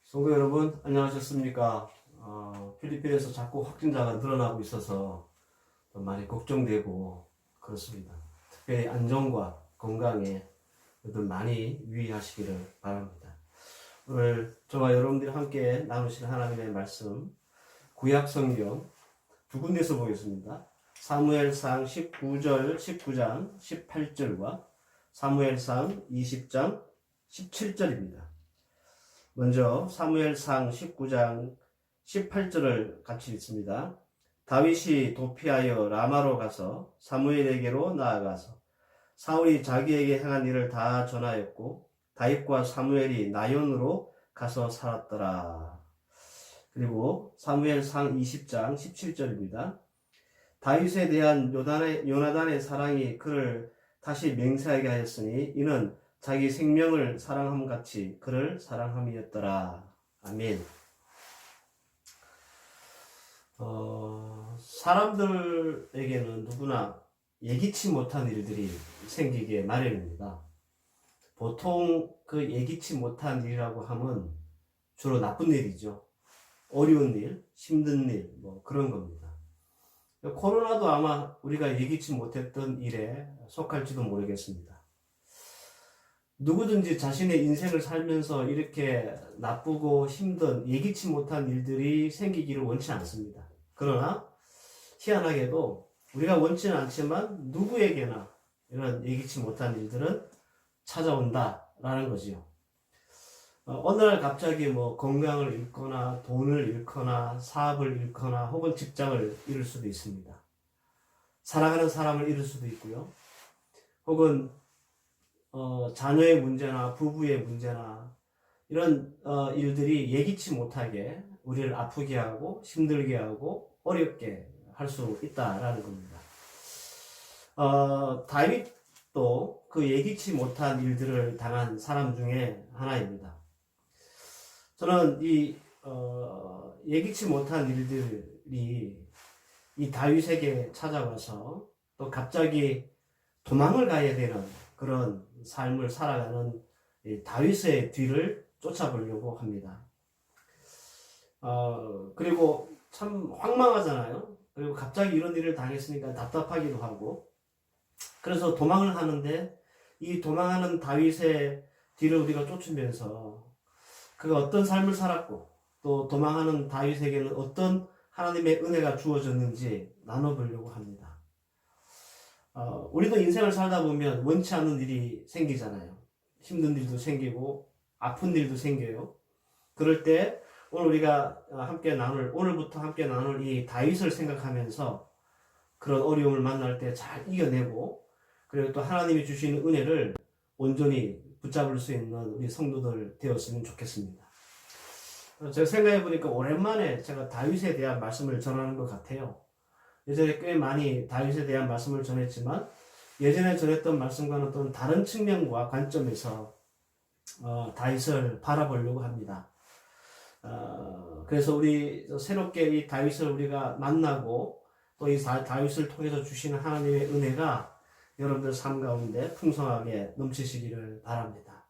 성도 여러분, 안녕하셨습니까? 필리핀에서 자꾸 확진자가 늘어나고 있어서 많이 걱정되고 그렇습니다. 특별히 안전과 건강에 여러분 많이 유의하시기를 바랍니다. 오늘 저와 여러분들이 함께 나누실 하나님의 말씀, 구약 성경 두 군데서 보겠습니다. 사무엘상 19장 18절과 사무엘상 20장 17절입니다. 먼저 사무엘상 19장 18절을 같이 읽습니다. 다윗이 도피하여 라마로 가서 사무엘에게로 나아가서 사울이 자기에게 행한 일을 다 전하였고 다윗과 사무엘이 나연으로 가서 살았더라. 그리고 사무엘상 20장 17절입니다. 다윗에 대한 요나단의 사랑이 그를 다시 맹세하게 하였으니 이는 자기 생명을 사랑함 같이 그를 사랑함이었더라. 아멘. 사람들에게는 누구나 예기치 못한 일들이 생기게 마련입니다. 보통 그 예기치 못한 일이라고 하면 주로 나쁜 일이죠. 어려운 일, 힘든 일, 그런 겁니다. 코로나도 아마 우리가 예기치 못했던 일에 속할지도 모르겠습니다. 누구든지 자신의 인생을 살면서 이렇게 나쁘고 힘든 예기치 못한 일들이 생기기를 원치 않습니다. 그러나 희한하게도 우리가 원치는 않지만 누구에게나 이런 예기치 못한 일들은 찾아온다라는 거지요. 어느 날 갑자기 건강을 잃거나 돈을 잃거나 사업을 잃거나 혹은 직장을 잃을 수도 있습니다. 사랑하는 사람을 잃을 수도 있고요. 혹은 자녀의 문제나 부부의 문제나 이런 일들이 예기치 못하게 우리를 아프게 하고 힘들게 하고 어렵게 할 수 있다라는 겁니다. 다윗도 그 예기치 못한 일들을 당한 사람 중에 하나입니다. 저는 이 예기치 못한 일들이 이 다윗에게 찾아와서 또 갑자기 도망을 가야 되는 그런 삶을 살아가는 다윗의 뒤를 쫓아보려고 합니다. 그리고 참 황망하잖아요. 그리고 갑자기 이런 일을 당했으니까 답답하기도 하고, 그래서 도망을 하는데 이 도망하는 다윗의 뒤를 우리가 쫓으면서 그가 어떤 삶을 살았고 또 도망하는 다윗에게는 어떤 하나님의 은혜가 주어졌는지 나눠보려고 합니다. 우리도 인생을 살다 보면 원치 않는 일이 생기잖아요. 힘든 일도 생기고 아픈 일도 생겨요. 그럴 때 오늘부터 함께 나눌 이 다윗을 생각하면서 그런 어려움을 만날 때 잘 이겨내고, 그리고 또 하나님이 주시는 은혜를 온전히 붙잡을 수 있는 우리 성도들 되었으면 좋겠습니다. 제가 생각해 보니까 오랜만에 제가 다윗에 대한 말씀을 전하는 것 같아요. 예전에 꽤 많이 다윗에 대한 말씀을 전했지만 예전에 전했던 말씀과는 또 다른 측면과 관점에서 다윗을 바라보려고 합니다. 그래서 우리 새롭게 이 다윗을 우리가 만나고 또 이 다윗을 통해서 주시는 하나님의 은혜가 여러분들 삶 가운데 풍성하게 넘치시기를 바랍니다.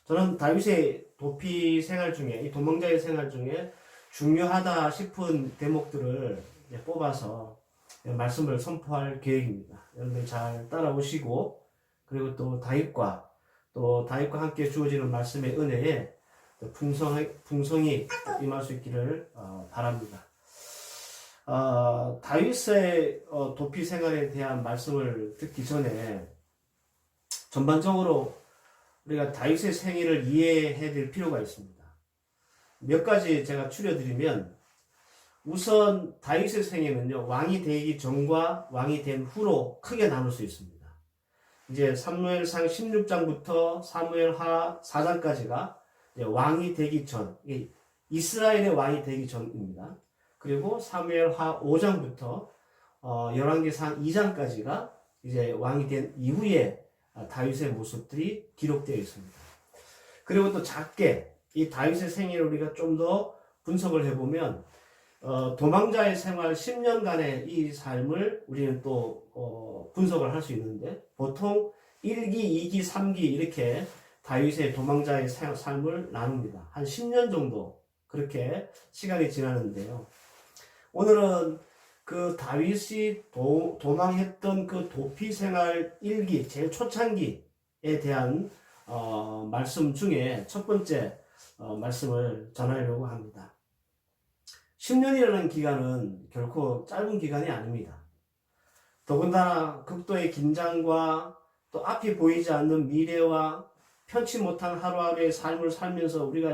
저는 다윗의 도피 생활 중에, 이 도망자의 생활 중에 중요하다 싶은 대목들을 뽑아서 말씀을 선포할 계획입니다. 여러분들 잘 따라오시고, 그리고 또 다윗과 함께 주어지는 말씀의 은혜에 풍성히 임할 수 있기를 바랍니다. 다윗의 도피 생활에 대한 말씀을 듣기 전에 전반적으로 우리가 다윗의 생애를 이해해야 될 필요가 있습니다. 몇 가지 제가 추려드리면, 우선 다윗의 생애는요, 왕이 되기 전과 왕이 된 후로 크게 나눌 수 있습니다. 이제 사무엘상 16장부터 사무엘하 4장까지가 왕이 되기 전, 이스라엘의 왕이 되기 전입니다. 그리고 사무엘하 5장부터 열왕기상 2장까지가 이제 왕이 된 이후에 다윗의 모습들이 기록되어 있습니다. 그리고 또 작게 이 다윗의 생애를 우리가 좀 더 분석을 해보면 도망자의 생활 10년간의 이 삶을 우리는 또 분석을 할 수 있는데, 보통 1기, 2기, 3기 이렇게 다윗의 도망자의 삶을 나눕니다. 한 10년 정도 그렇게 시간이 지나는데요. 오늘은 그 다윗이 도망했던 그 도피 생활 일기, 제일 초창기에 대한 말씀 중에 첫 번째 말씀을 전하려고 합니다. 10년이라는 기간은 결코 짧은 기간이 아닙니다. 더군다나 극도의 긴장과 또 앞이 보이지 않는 미래와 편치 못한 하루하루의 삶을 살면서 우리가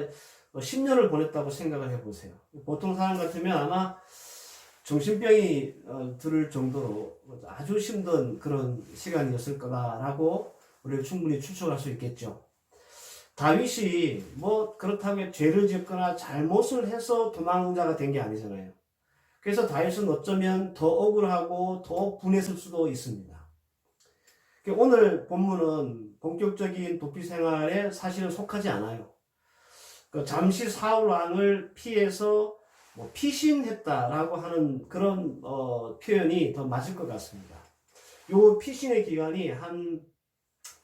10년을 보냈다고 생각을 해보세요. 보통 사람 같으면 아마 정신병이 들을 정도로 아주 힘든 그런 시간이었을 거다라고 우리가 충분히 추측할 수 있겠죠. 다윗이 뭐 그렇다고 죄를 짓거나 잘못을 해서 도망자가 된 게 아니잖아요. 그래서 다윗은 어쩌면 더 억울하고 더 분했을 수도 있습니다. 오늘 본문은 본격적인 도피 생활에 사실은 속하지 않아요. 잠시 사울 왕을 피해서 피신했다라고 하는 그런 표현이 더 맞을 것 같습니다. 요 피신의 기간이 한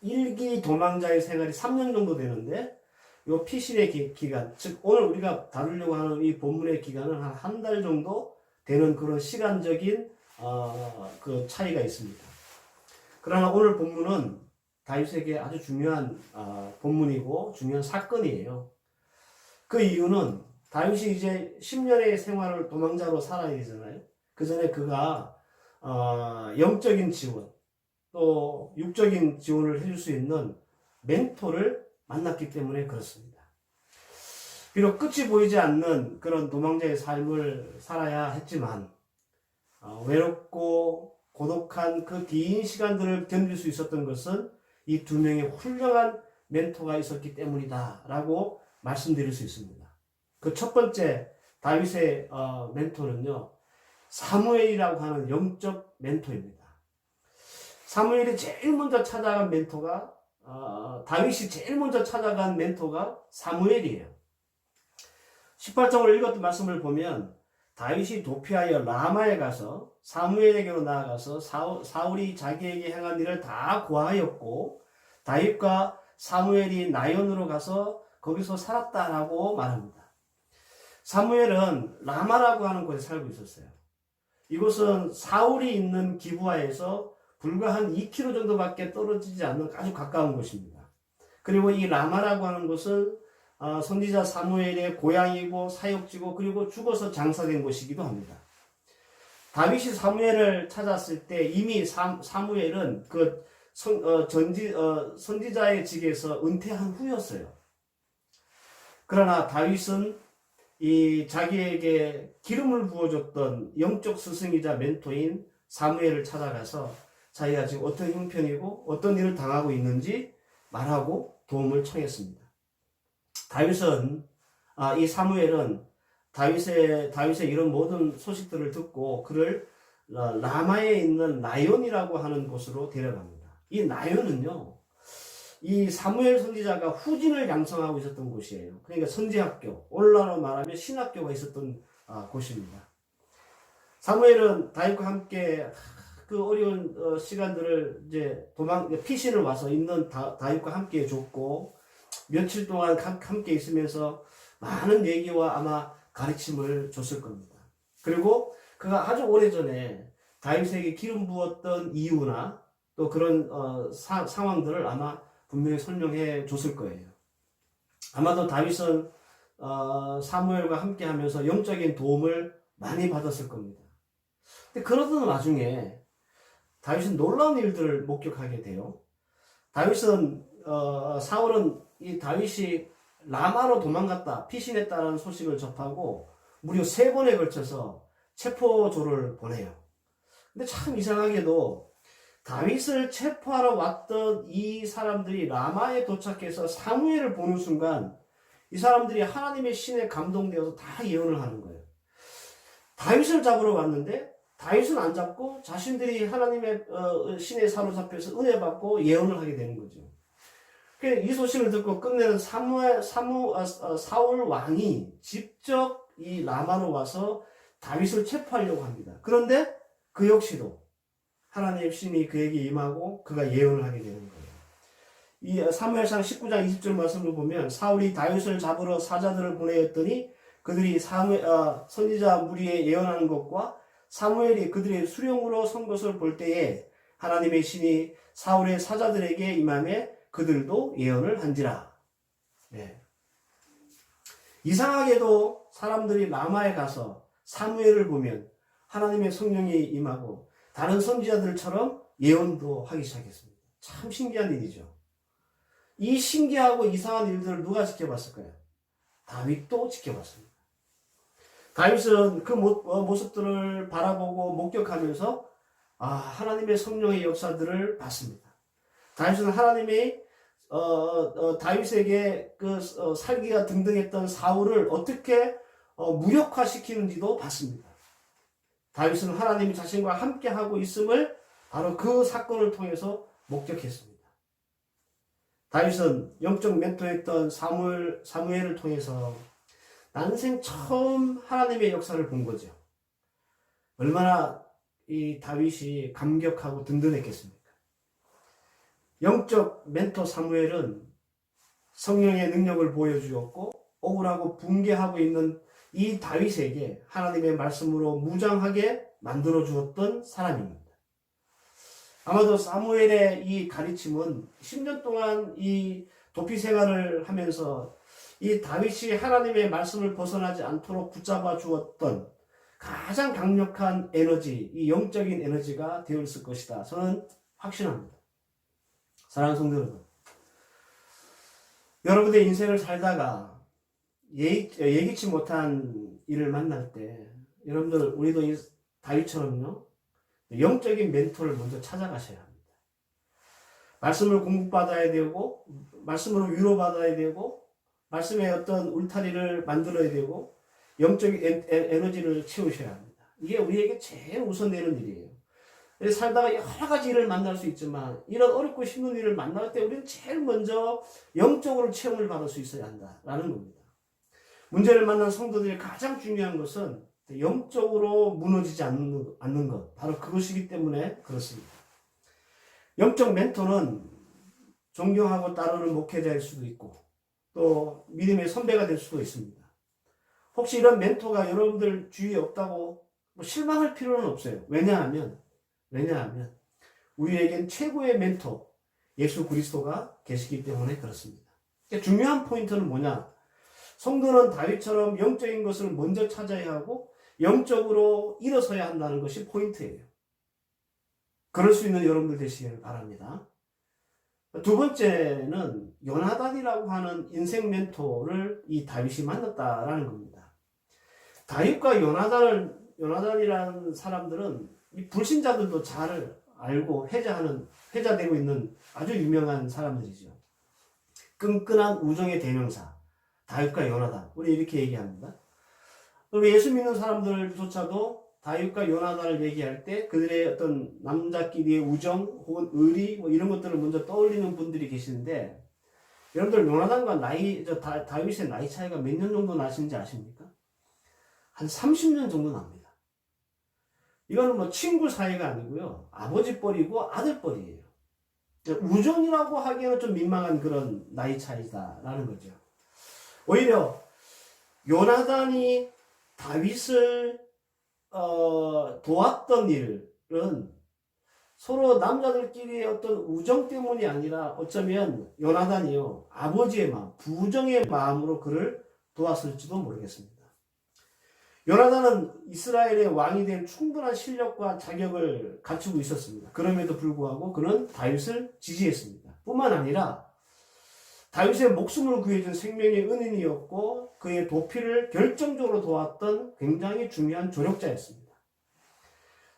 1기 도망자의 생활이 3년 정도 되는데 요 피신의 기간, 즉 오늘 우리가 다루려고 하는 이 본문의 기간은 한 달 정도 되는 그런 시간적인 그 차이가 있습니다. 그러나 오늘 본문은 다윗에게 아주 중요한 본문이고 중요한 사건이에요. 그 이유는 다윗이 이제 10년의 생활을 도망자로 살아야 되잖아요. 그 전에 그가 영적인 지원 또 육적인 지원을 해줄 수 있는 멘토를 만났기 때문에 그렇습니다. 비록 끝이 보이지 않는 그런 도망자의 삶을 살아야 했지만 외롭고 고독한 그 긴 시간들을 견딜 수 있었던 것은 이 두 명의 훌륭한 멘토가 있었기 때문이다 라고 말씀드릴 수 있습니다. 그 첫 번째 다윗의 멘토는요, 사무엘이라고 하는 영적 멘토입니다. 사무엘이 제일 먼저 찾아간 멘토가 다윗이 제일 먼저 찾아간 멘토가 사무엘이에요. 18장을 읽었던 말씀을 보면 다윗이 도피하여 라마에 가서 사무엘에게로 나아가서 사울이 자기에게 행한 일을 다 고하였고 다윗과 사무엘이 나연으로 가서 거기서 살았다라고 말합니다. 사무엘은 라마라고 하는 곳에 살고 있었어요. 이곳은 사울이 있는 기브아에서 불과 한 2km 정도밖에 떨어지지 않는 아주 가까운 곳입니다. 그리고 이 라마라고 하는 곳은 선지자 사무엘의 고향이고 사역지고 그리고 죽어서 장사된 곳이기도 합니다. 다윗이 사무엘을 찾았을 때 이미 사무엘은 그 선지자의 직에서 은퇴한 후였어요. 그러나 다윗은 이 자기에게 기름을 부어줬던 영적 스승이자 멘토인 사무엘을 찾아가서 자기가 지금 어떤 형편이고 어떤 일을 당하고 있는지 말하고 도움을 청했습니다. 이 사무엘은 다윗의 이런 모든 소식들을 듣고 그를 라마에 있는 나연이라고 하는 곳으로 데려갑니다. 이 나연은요, 이 사무엘 선지자가 후진을 양성하고 있었던 곳이에요. 그러니까 선지학교, 오늘날로 말하면 신학교가 있었던 곳입니다. 사무엘은 다윗과 함께 그 어려운 시간들을 이제 피신을 와서 있는 다윗과 함께 해줬고 며칠 동안 함께 있으면서 많은 얘기와 아마 가르침을 줬을 겁니다. 그리고 그가 아주 오래전에 다윗에게 기름 부었던 이유나 또 그런 상황들을 아마 분명히 설명해 줬을 거예요. 아마도 다윗은 사무엘과 함께 하면서 영적인 도움을 많이 받았을 겁니다. 근데 그러던 와중에 다윗은 놀라운 일들을 목격하게 돼요. 사울은 이 다윗이 라마로 도망갔다, 피신했다는 소식을 접하고 무려 3번에 걸쳐서 체포조를 보내요. 근데 참 이상하게도 다윗을 체포하러 왔던 이 사람들이 라마에 도착해서 사무엘을 보는 순간 이 사람들이 하나님의 신에 감동되어서 다 예언을 하는 거예요. 다윗을 잡으러 왔는데 다윗은 안 잡고 자신들이 하나님의 신에 사로잡혀서 은혜 받고 예언을 하게 되는 거죠. 이 소식을 듣고 끝내는 사울 왕이 직접 이 라마로 와서 다윗을 체포하려고 합니다. 그런데 그 역시도 하나님의 신이 그에게 임하고 그가 예언을 하게 되는 거예요. 이 사무엘상 19장 20절 말씀을 보면 사울이 다윗을 잡으러 사자들을 보내었더니 그들이 선지자 무리에 예언하는 것과 사무엘이 그들의 수령으로 선 것을 볼 때에 하나님의 신이 사울의 사자들에게 임하매 그들도 예언을 한지라. 네. 이상하게도 사람들이 라마에 가서 사무엘을 보면 하나님의 성령이 임하고 다른 선지자들처럼 예언도 하기 시작했습니다. 참 신기한 일이죠. 이 신기하고 이상한 일들을 누가 지켜봤을까요? 다윗도 지켜봤습니다. 다윗은 그 모습들을 바라보고 목격하면서 하나님의 성령의 역사들을 봤습니다. 다윗은 하나님의 다윗에게 살기가 등등했던 사울을 어떻게 무력화시키는지도 봤습니다. 다윗은 하나님이 자신과 함께하고 있음을 바로 그 사건을 통해서 목격했습니다. 다윗은 영적 멘토였던 사무엘을 통해서 난생 처음 하나님의 역사를 본 거죠. 얼마나 이 다윗이 감격하고 든든했겠습니까? 영적 멘토 사무엘은 성령의 능력을 보여주었고 억울하고 붕괴하고 있는 이 다윗에게 하나님의 말씀으로 무장하게 만들어 주었던 사람입니다. 아마도 사무엘의 이 가르침은 10년 동안 이 도피 생활을 하면서 이 다윗이 하나님의 말씀을 벗어나지 않도록 붙잡아 주었던 가장 강력한 에너지, 이 영적인 에너지가 되었을 것이다. 저는 확신합니다. 사랑하는 성도 여러분, 여러분의 인생을 살다가 예기치 못한 일을 만날 때 여러분들 우리도 다윗처럼요 영적인 멘토를 먼저 찾아가셔야 합니다. 말씀을 공부받아야 되고 말씀으로 위로받아야 되고 말씀의 어떤 울타리를 만들어야 되고 영적인 에너지를 채우셔야 합니다. 이게 우리에게 제일 우선되는 일이에요. 살다가 여러 가지 일을 만날 수 있지만 이런 어렵고 힘든 일을 만날 때 우리는 제일 먼저 영적으로 체험을 받을 수 있어야 한다라는 겁니다. 문제를 만난 성도들이 가장 중요한 것은 영적으로 무너지지 않는 것, 바로 그것이기 때문에 그렇습니다. 영적 멘토는 존경하고 따르는 목회자일 수도 있고 또 믿음의 선배가 될 수도 있습니다. 혹시 이런 멘토가 여러분들 주위에 없다고 실망할 필요는 없어요. 왜냐하면 우리에겐 최고의 멘토 예수 그리스도가 계시기 때문에 그렇습니다. 중요한 포인트는 뭐냐? 성도는 다윗처럼 영적인 것을 먼저 찾아야 하고 영적으로 일어서야 한다는 것이 포인트예요. 그럴 수 있는 여러분들 되시길 바랍니다. 두 번째는 요나단이라고 하는 인생 멘토를 이 다윗이 만났다라는 겁니다. 다윗과 요나단이라는 사람들은 이 불신자들도 잘 알고 회자되고 있는 아주 유명한 사람들이죠. 끈끈한 우정의 대명사 다윗과 요나단, 우리 이렇게 얘기합니다. 우리 예수 믿는 사람들조차도 다윗과 요나단을 얘기할 때 그들의 어떤 남자끼리의 우정 혹은 의리 이런 것들을 먼저 떠올리는 분들이 계시는데 여러분들 요나단과 다윗의 나이 차이가 몇 년 정도 나시는지 아십니까? 한 30년 정도 납니다. 이거는 친구 사이가 아니고요. 아버지 뻘이고 아들 뻘이에요. 우정이라고 하기에는 좀 민망한 그런 나이 차이다라는 거죠. 오히려 요나단이 다윗을 도왔던 일은 서로 남자들끼리의 어떤 우정 때문이 아니라 어쩌면 요나단이요 아버지의 마음, 부정의 마음으로 그를 도왔을지도 모르겠습니다. 요나단은 이스라엘의 왕이 될 충분한 실력과 자격을 갖추고 있었습니다. 그럼에도 불구하고 그는 다윗을 지지했습니다. 뿐만 아니라 다윗의 목숨을 구해준 생명의 은인이었고 그의 도피를 결정적으로 도왔던 굉장히 중요한 조력자였습니다.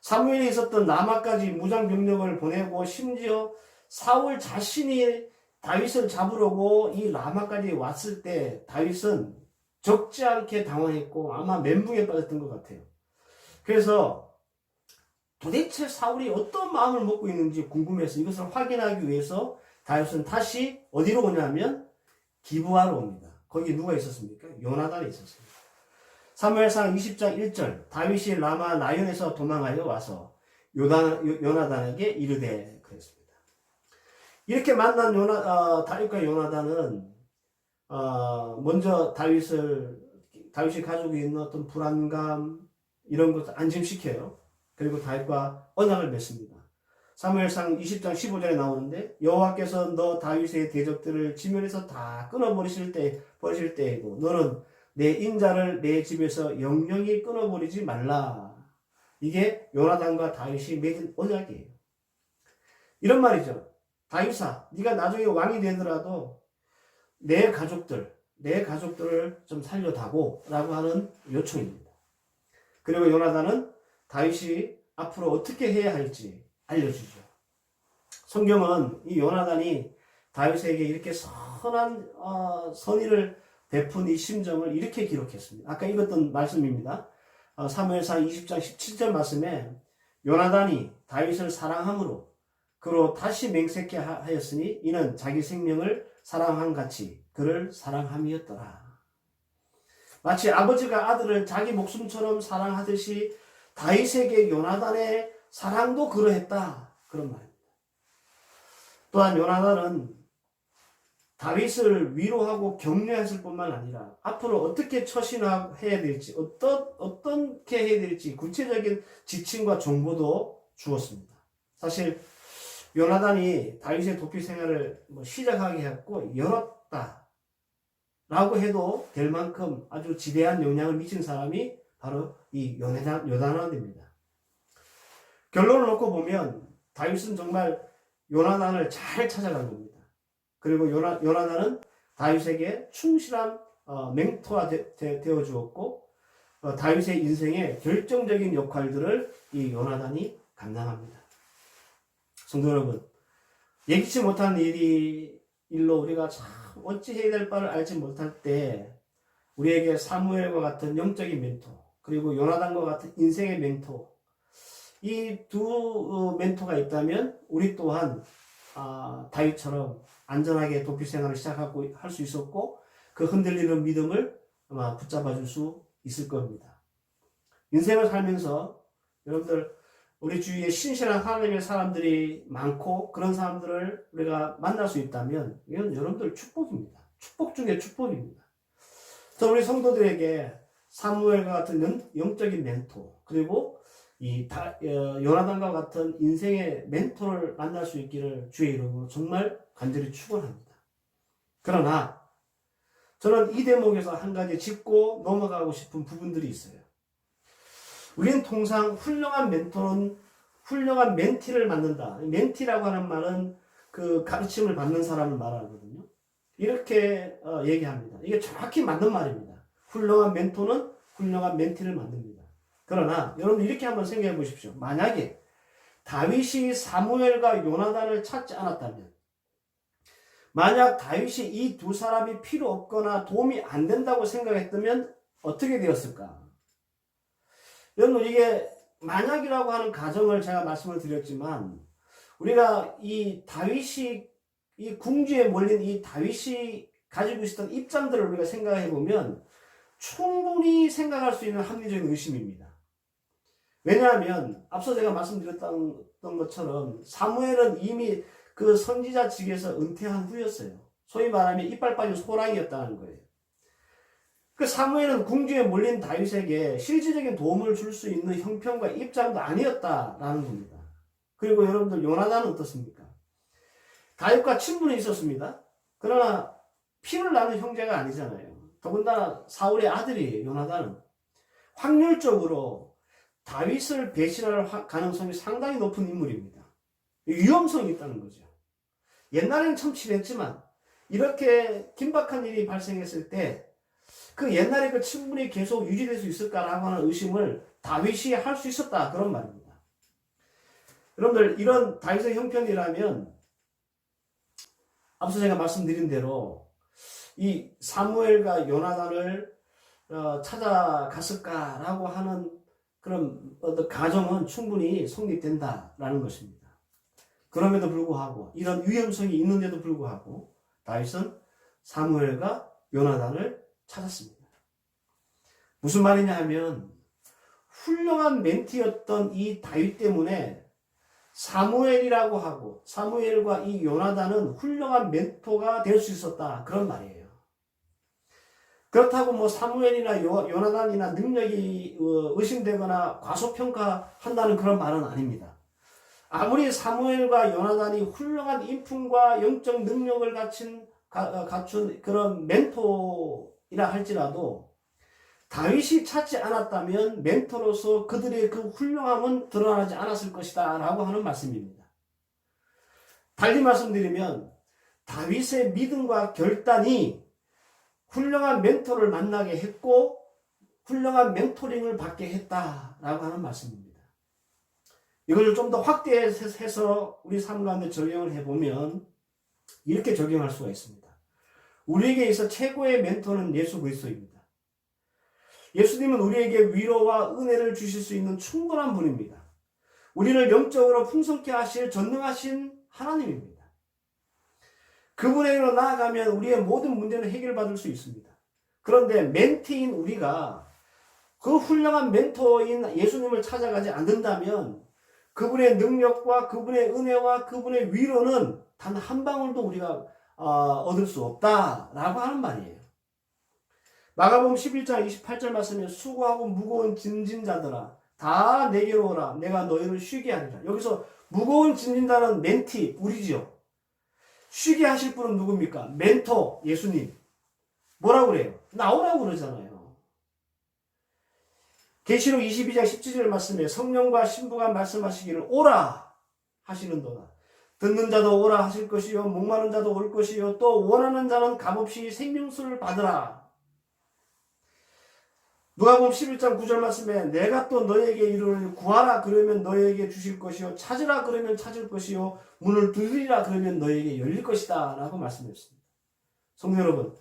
사무엘에 있었던 라마까지 무장병력을 보내고 심지어 사울 자신이 다윗을 잡으려고 이 라마까지 왔을 때 다윗은 적지 않게 당황했고 아마 멘붕에 빠졌던 것 같아요. 그래서 도대체 사울이 어떤 마음을 먹고 있는지 궁금해서 이것을 확인하기 위해서 다윗은 다시 어디로 오냐면 기브아로 옵니다. 거기 누가 있었습니까? 요나단이 있었습니다. 사무엘상 20장 1절 다윗이 라마 나연에서 도망하여 와서 요나단에게 이르되 그랬습니다. 이렇게 만난 다윗과 요나단은 먼저 다윗이 가지고 있는 어떤 불안감 이런 것을 안심시켜요. 그리고 다윗과 언약을 맺습니다. 사무엘상 20장 15절에 나오는데 여호와께서 너 다윗의 대적들을 지면에서 다 끊어버리실 때이고 너는 내 인자를 내 집에서 영영히 끊어버리지 말라. 이게 요나단과 다윗이 맺은 언약이에요. 이런 말이죠. 다윗아, 네가 나중에 왕이 되더라도 내 가족들을 좀 살려다보 라고 하는 요청입니다. 그리고 요나단은 다윗이 앞으로 어떻게 해야 할지 알려주죠. 성경은 이 요나단이 다윗에게 이렇게 선한 선의를 베푼 이 심정을 이렇게 기록했습니다. 아까 읽었던 말씀입니다. 사무엘상 20장 17절 말씀에 요나단이 다윗을 사랑함으로 그로 다시 맹세케 하였으니 이는 자기 생명을 사랑한 같이 그를 사랑함이었더라. 마치 아버지가 아들을 자기 목숨처럼 사랑하듯이 다윗에게 요나단의 사랑도 그러했다. 그런 말입니다. 또한 요나단은 다윗을 위로하고 격려했을 뿐만 아니라 앞으로 어떻게 처신해야 될지 어떻게 해야 될지 구체적인 지침과 정보도 주었습니다. 사실 요나단이 다윗의 도피 생활을 시작하게 했고 열었다 라고 해도 될 만큼 아주 지대한 영향을 미친 사람이 바로 이 요나단입니다. 결론을 놓고 보면 다윗은 정말 요나단을 잘 찾아간 겁니다. 그리고 요나단은 다윗에게 충실한 멘토가 되어 주었고 다윗의 인생의 결정적인 역할들을 이 요나단이 감당합니다. 성도 여러분, 예기치 못한 일로 우리가 참 어찌 해야 될 바를 알지 못할 때 우리에게 사무엘과 같은 영적인 멘토 그리고 요나단과 같은 인생의 멘토 이 두 멘토가 있다면 우리 또한 다윗처럼 안전하게 도피 생활을 시작하고 할 수 있었고 그 흔들리는 믿음을 아마 붙잡아 줄 수 있을 겁니다. 인생을 살면서 여러분들 우리 주위에 신실한 하나님의 사람들이 많고 그런 사람들을 우리가 만날 수 있다면 이건 여러분들 축복입니다. 축복 중에 축복입니다. 저 우리 성도들에게 사무엘과 같은 영적인 멘토 그리고 요나단과 같은 인생의 멘토를 만날 수 있기를 주의 이름으로 정말 간절히 축원합니다. 그러나 저는 이 대목에서 한 가지 짚고 넘어가고 싶은 부분들이 있어요. 우리는 통상 훌륭한 멘토는 훌륭한 멘티를 만든다. 멘티라고 하는 말은 그 가르침을 받는 사람을 말하거든요. 이렇게 얘기합니다. 이게 정확히 맞는 말입니다. 훌륭한 멘토는 훌륭한 멘티를 만듭니다. 그러나 여러분 이렇게 한번 생각해 보십시오. 만약에 다윗이 사무엘과 요나단을 찾지 않았다면 만약 다윗이 이 두 사람이 필요 없거나 도움이 안 된다고 생각했다면 어떻게 되었을까? 여러분 이게 만약이라고 하는 가정을 제가 말씀을 드렸지만 우리가 이 다윗이 이 궁지에 몰린 이 다윗이 가지고 있었던 입장들을 우리가 생각해 보면 충분히 생각할 수 있는 합리적인 의심입니다. 왜냐하면 앞서 제가 말씀드렸던 것처럼 사무엘은 이미 그 선지자 직에서 은퇴한 후였어요. 소위 말하면 이빨 빠진 소랑이었다는 거예요. 그 사무엘은 궁지에 몰린 다윗에게 실질적인 도움을 줄 수 있는 형편과 입장도 아니었다라는 겁니다. 그리고 여러분들 요나단은 어떻습니까? 다윗과 친분이 있었습니다. 그러나 피를 나는 형제가 아니잖아요. 더군다나 사울의 아들이에요. 요나단은 확률적으로 다윗을 배신할 가능성이 상당히 높은 인물입니다. 위험성이 있다는 거죠. 옛날에는 참 친했지만 이렇게 긴박한 일이 발생했을 때 그 옛날에 그 친분이 계속 유지될 수 있을까라고 하는 의심을 다윗이 할 수 있었다 그런 말입니다. 여러분들 이런 다윗의 형편이라면 앞서 제가 말씀드린 대로 이 사무엘과 요나단을 찾아갔을까라고 하는 그런 어떤 가정은 충분히 성립된다라는 것입니다. 그럼에도 불구하고 이런 위험성이 있는데도 불구하고 다윗은 사무엘과 요나단을 찾았습니다. 무슨 말이냐 하면 훌륭한 멘티였던 이 다윗 때문에 사무엘이라고 하고 사무엘과 이 요나단은 훌륭한 멘토가 될 수 있었다. 그런 말이에요. 그렇다고 뭐 사무엘이나 요나단이나 능력이 의심되거나 과소평가한다는 그런 말은 아닙니다. 아무리 사무엘과 요나단이 훌륭한 인품과 영적 능력을 갖춘 그런 멘토이라 할지라도 다윗이 찾지 않았다면 멘토로서 그들의 그 훌륭함은 드러나지 않았을 것이다 라고 하는 말씀입니다. 달리 말씀드리면 다윗의 믿음과 결단이 훌륭한 멘토를 만나게 했고 훌륭한 멘토링을 받게 했다라고 하는 말씀입니다. 이걸 좀 더 확대해서 우리 삶 가운데 적용을 해보면 이렇게 적용할 수가 있습니다. 우리에게 있어 최고의 멘토는 예수 그리스도입니다. 예수님은 우리에게 위로와 은혜를 주실 수 있는 충분한 분입니다. 우리를 영적으로 풍성케 하실 전능하신 하나님입니다. 그분에게로 나아가면 우리의 모든 문제는 해결받을 수 있습니다. 그런데 멘티인 우리가 그 훌륭한 멘토인 예수님을 찾아가지 않는다면 그분의 능력과 그분의 은혜와 그분의 위로는 단 한 방울도 우리가 얻을 수 없다라고 하는 말이에요. 마가복음 11장 28절 말씀에 수고하고 무거운 짐진 자들아 다 내게로 오라 내가 너희를 쉬게 하리라. 여기서 무거운 짐진 자는 멘티 우리지요. 쉬게 하실 분은 누굽니까? 멘토 예수님. 뭐라고 그래요? 나오라고 그러잖아요. 계시록 22장 17절 말씀에 성령과 신부가 말씀하시기를 오라 하시는도다. 듣는 자도 오라 하실 것이요 목마른 자도 올 것이요 또 원하는 자는 값없이 생명수를 받으라. 누가복음 11장 9절 말씀에 내가 또 너에게 이르노니 구하라 그러면 너에게 주실 것이요 찾으라 그러면 찾을 것이요 문을 두드리라 그러면 너에게 열릴 것이다 라고 말씀했습니다. 성도 여러분,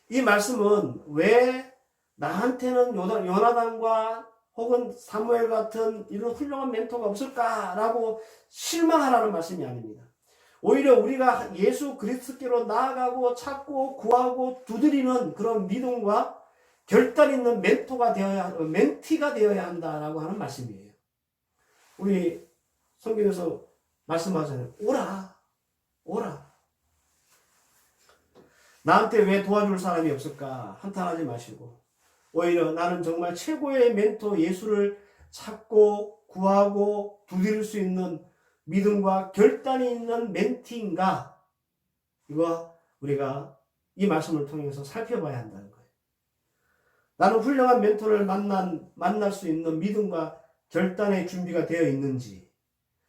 이 말씀은 왜 나한테는 요나단과 혹은 사무엘 같은 이런 훌륭한 멘토가 없을까라고 실망하라는 말씀이 아닙니다. 오히려 우리가 예수 그리스도께로 나아가고 찾고 구하고 두드리는 그런 믿음과 결단 있는 멘티가 되어야 한다라고 하는 말씀이에요. 우리 성경에서 말씀하잖아요. 오라. 나한테 왜 도와줄 사람이 없을까? 한탄하지 마시고 오히려 나는 정말 최고의 멘토 예수를 찾고 구하고 두드릴 수 있는 믿음과 결단이 있는 멘티인가? 이거 우리가 이 말씀을 통해서 살펴봐야 한다는 거예요. 나는 훌륭한 멘토를 만날 수 있는 믿음과 결단의 준비가 되어 있는지,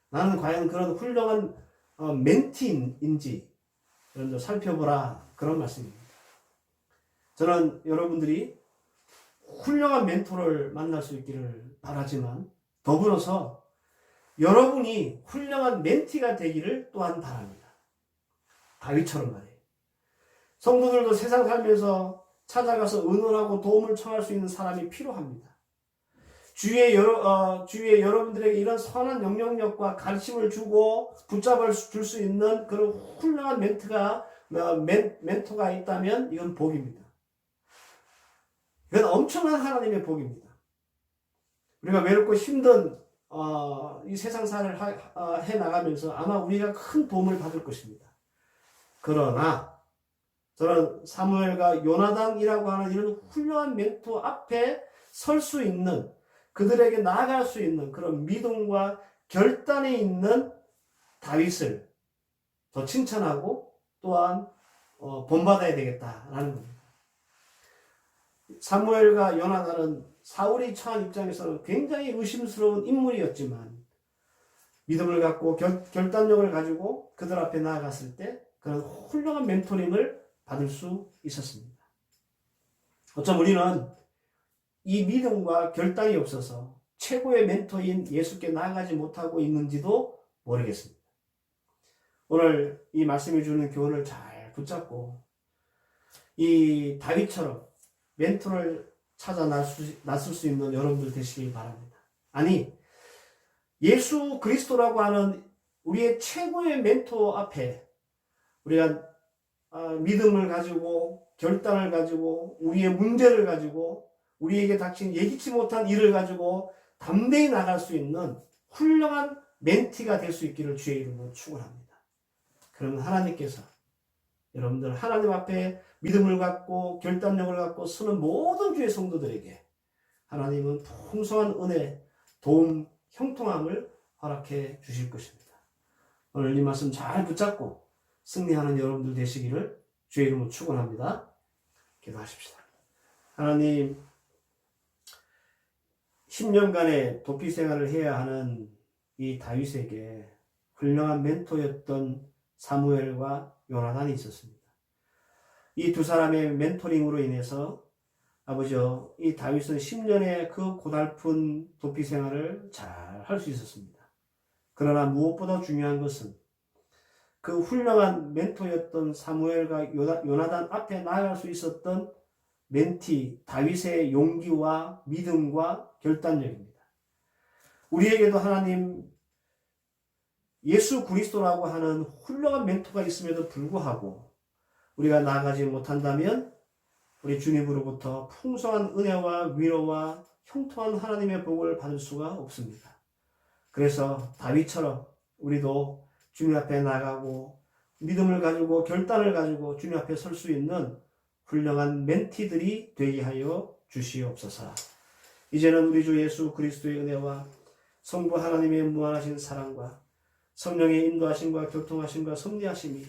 나는 과연 그런 훌륭한 멘티인지 여러분들 살펴보라 그런 말씀입니다. 저는 여러분들이 훌륭한 멘토를 만날 수 있기를 바라지만 더불어서 여러분이 훌륭한 멘티가 되기를 또한 바랍니다. 다윗처럼 말이에요. 성도들도 세상 살면서 찾아가서 의논하고 도움을 청할 수 있는 사람이 필요합니다. 주위에 여러분들에게 이런 선한 영향력과 가르침을 주고 붙잡아 줄 수 있는 그런 훌륭한 멘토가 있다면 이건 복입니다. 이건 엄청난 하나님의 복입니다. 우리가 외롭고 힘든 이 세상살을 해나가면서 아마 우리가 큰 도움을 받을 것입니다. 그러나 저는 사무엘과 요나단이라고 하는 이런 훌륭한 멘토 앞에 설 수 있는, 그들에게 나아갈 수 있는 그런 믿음과 결단이 있는 다윗을 더 칭찬하고 또한 본받아야 되겠다라는 겁니다. 사무엘과 요나단은 사울이 처한 입장에서는 굉장히 의심스러운 인물이었지만 믿음을 갖고 결단력을 가지고 그들 앞에 나아갔을 때 그런 훌륭한 멘토링을 받을 수 있었습니다. 어쩜 우리는 이 믿음과 결단이 없어서 최고의 멘토인 예수께 나아가지 못하고 있는지도 모르겠습니다. 오늘 이 말씀이 주는 교훈을 잘 붙잡고 이 다윗처럼 멘토를 찾아 나설 수 있는 여러분들 되시길 바랍니다. 아니, 예수 그리스도라고 하는 우리의 최고의 멘토 앞에 우리가 믿음을 가지고 결단을 가지고 우리의 문제를 가지고 우리에게 닥친 예기치 못한 일을 가지고 담대히 나갈 수 있는 훌륭한 멘티가 될 수 있기를 주의 이름으로 축원합니다. 그러면 하나님께서 여러분들 하나님 앞에 믿음을 갖고 결단력을 갖고 서는 모든 주의 성도들에게 하나님은 풍성한 은혜, 도움, 형통함을 허락해 주실 것입니다. 오늘 이 말씀 잘 붙잡고 승리하는 여러분들 되시기를 주의 이름으로 축원합니다. 기도하십시다. 하나님, 10년간의 도피 생활을 해야 하는 이 다윗에게 훌륭한 멘토였던 사무엘과 요나단이 있었습니다. 이 두 사람의 멘토링으로 인해서 아버지요, 이 다윗은 10년의 그 고달픈 도피 생활을 잘 할 수 있었습니다. 그러나 무엇보다 중요한 것은 그 훌륭한 멘토였던 사무엘과 요나단 앞에 나아갈 수 있었던 멘티 다윗의 용기와 믿음과 결단력입니다. 우리에게도 하나님 예수 그리스도라고 하는 훌륭한 멘토가 있음에도 불구하고 우리가 나아가지 못한다면 우리 주님으로부터 풍성한 은혜와 위로와 형통한 하나님의 복을 받을 수가 없습니다. 그래서 다윗처럼 우리도 주님 앞에 나가고 믿음을 가지고 결단을 가지고 주님 앞에 설 수 있는 훌륭한 멘티들이 되게 하여 주시옵소서. 이제는 우리 주 예수 그리스도의 은혜와 성부 하나님의 무한하신 사랑과 성령의 인도하심과 교통하심과 섭리하심이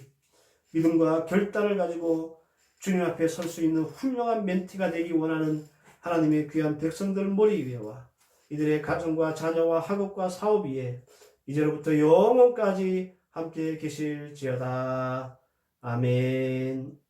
믿음과 결단을 가지고 주님 앞에 설 수 있는 훌륭한 멘티가 되기 원하는 하나님의 귀한 백성들 머리 위에와 이들의 가정과 자녀와 학업과 사업 위에 이제로부터 영원까지 함께 계실지어다. 아멘.